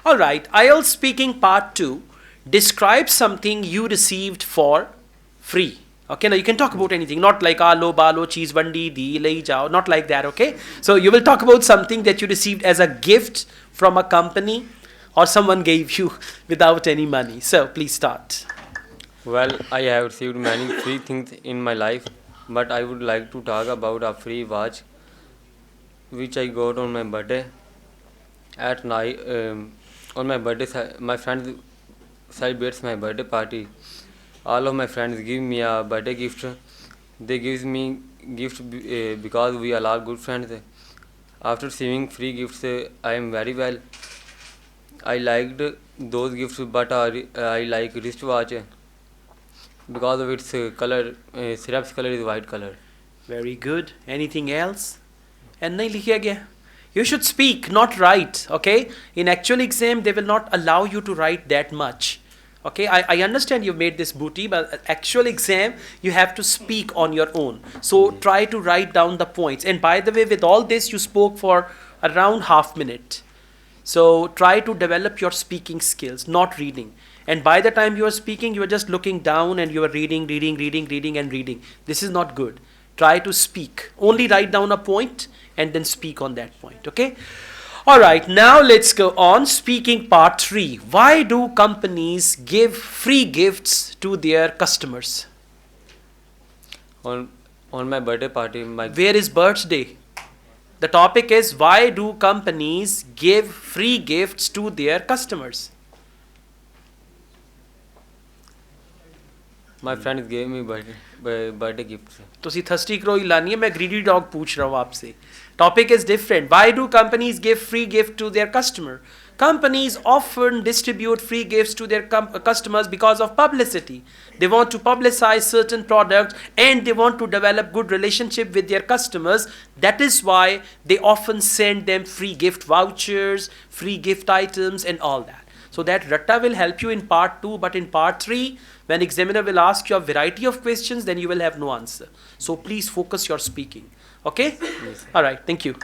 All right, IELTS speaking part 2. Describe something you received for free. Okay, now you can talk about anything, not like alo, balo, cheese bandi, di, lei jao, not like that, okay? So you will talk about something that you received as a gift from a company or someone gave you without any money. So please start. Well, I have received many free things in my life, but I would like to talk about a free watch which I got on my birthday. At night, on my birthday, my friend celebrates my birthday party. All of my friends give me a birthday gift. They give me gifts because we are all good friends. After receiving free gifts, I am very well. I liked those gifts, but I like wristwatch because of its color. Syrup's color is white color. Very good. Anything else? And nahi likha gaya. You should speak, not write. Okay? In actual exam, they will not allow you to write that much. Okay, I understand you've made this booty, but actual exam, you have to speak on your own. So try to write down the points. And by the way, with all this, you spoke for around half minute. So try to develop your speaking skills, not reading. And by the time you are speaking, you are just looking down and you are reading, and reading. This is not good. Try to speak. Only write down a point and then speak on that point. Okay? All right, now let's go on. Speaking part 3. Why do companies give free gifts to their customers? On my birthday party, Where is birthday? The topic is, why do companies give free gifts to their customers? my friends gave me birthday gifts. ਤੁਸੀਂ ਥਰਸਟੀ ਕਰੋ ਹੀ ਲਾਨੀ ਹੈ ਮੈਂ greedy dog पूछ रहा हूँ आपसे. Topic is different. Why do companies give free gift to their customer? Companies often distribute free gifts to their customers because of publicity. They want to publicize certain products and they want to develop good relationship with their customers. That is why they often send them free gift vouchers, free gift items and all that. So that ratta will help you in part 2, but in part 3, when examiner will ask you a variety of questions, then you will have no answer. So please focus your speaking. Okay? Yes. All right. Thank you.